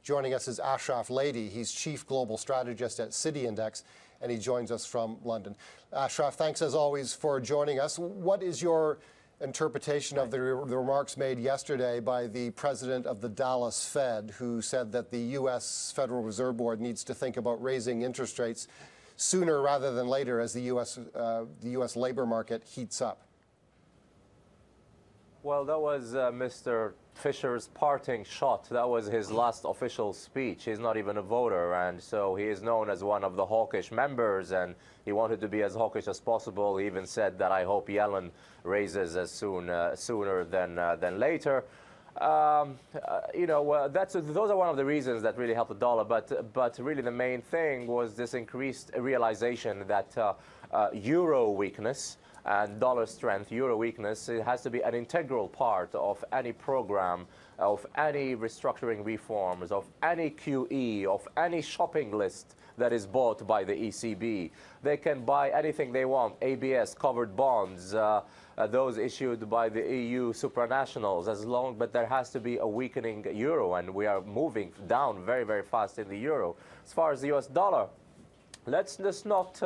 Joining us is Ashraf, he's Chief Global Strategist at Citi Index, and he joins us from London. Ashraf, thanks as always for joining us. What is your interpretation of the remarks made yesterday by the president of the Dallas Fed, who said that the U.S. Federal Reserve Board needs to think about raising interest rates sooner rather than later as the U.S. labor market heats up? Well, that was Mr. Fisher's parting shot. That was his last official speech. He's not even a voter, and so he is known as one of the hawkish members, and he wanted to be as hawkish as possible. He even said that I hope Yellen raises as sooner than later. Those are one of the reasons that really helped the dollar. But really the main thing was this increased realization that euro weakness and dollar strength, euro weakness, it has to be an integral part of any program, of any restructuring reforms, of any QE, of any shopping list that is bought by the ECB. They can buy anything they want, ABS, covered bonds, those issued by the EU supranationals, but there has to be a weakening euro, and we are moving down very, very fast in the euro. As far as the US dollar, let's not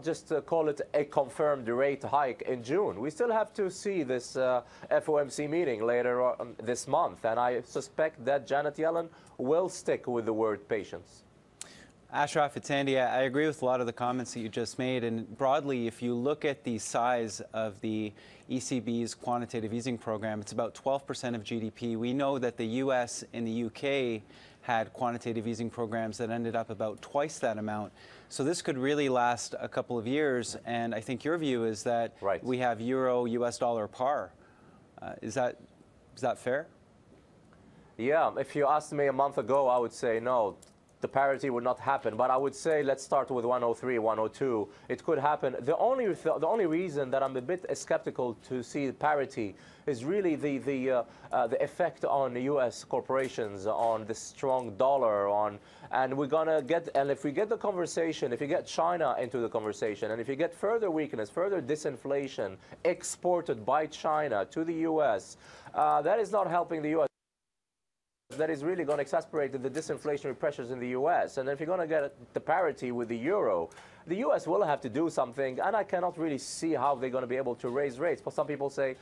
just call it a confirmed rate hike in June. We still have to see this FOMC meeting later on this month, and I suspect that Janet Yellen will stick with the word patience. Ashraf, it's Andy. I agree with a lot of the comments that you just made. And broadly, if you look at the size of the ECB's quantitative easing program, it's about 12% of GDP. We know that the US and the UK had quantitative easing programs that ended up about twice that amount. So this could really last a couple of years. And I think your view is that we have euro, US dollar par. Is that fair? Yeah, if you asked me a month ago, I would say no. The parity would not happen, but I would say let's start with 103, 102. It could happen. The only reason that I'm a bit skeptical to see parity is really the effect on U.S. corporations, on the strong dollar, and we're gonna get. And if we get the conversation, if you get China into the conversation, and if you get further weakness, further disinflation exported by China to the U.S., that is not helping the U.S. That is really going to exacerbate the disinflationary pressures in the U.S. And if you're going to get the parity with the euro, the U.S. will have to do something, and I cannot really see how they're going to be able to raise rates. But some people say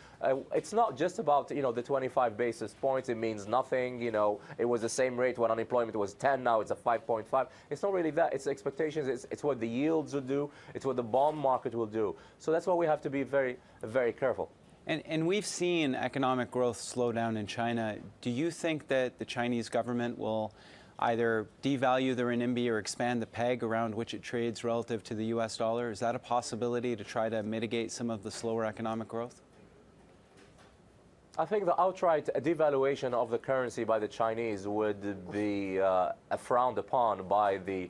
it's not just about the 25 basis points. It means nothing. It was the same rate when unemployment was 10. Now it's a 5.5. It's not really that. It's expectations. It's what the yields will do. It's what the bond market will do. So that's why we have to be very, very careful. And we've seen economic growth slow down in China. Do you think that the Chinese government will either devalue the renminbi or expand the peg around which it trades relative to the US dollar? Is that a possibility to try to mitigate some of the slower economic growth? I think the outright devaluation of the currency by the Chinese would be frowned upon by the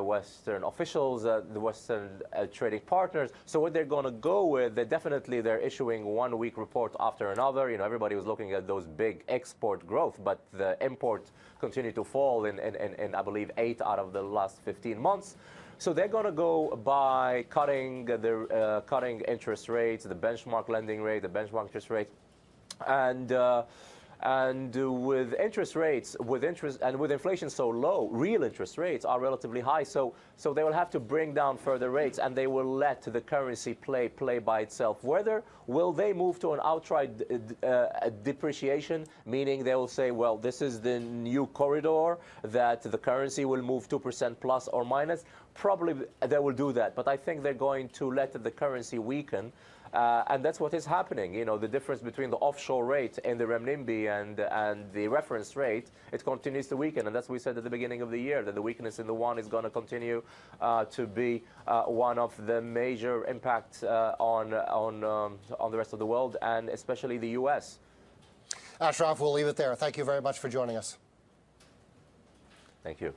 Western officials, the Western trading partners. So what they're going to go with, they're issuing 1 week report after another. Everybody was looking at those big export growth, but the import continued to fall in I believe 8 out of the last 15 months. So they're going to go by cutting interest rates, the benchmark lending rate, the benchmark interest rate. And with interest rates, with inflation so low, real interest rates are relatively high. So they will have to bring down further rates, and they will let the currency play by itself. Whether will they move to an outright depreciation, meaning they will say, well, this is the new corridor that the currency will move 2% plus or minus. Probably they will do that, but I think they're going to let the currency weaken. And that's what is happening. The difference between the offshore rate in the renminbi and the reference rate, it continues to weaken. And that's what we said at the beginning of the year, that the weakness in the yuan is going to continue to be one of the major impacts on the rest of the world, and especially the U.S. Ashraf, we'll leave it there. Thank you very much for joining us. Thank you.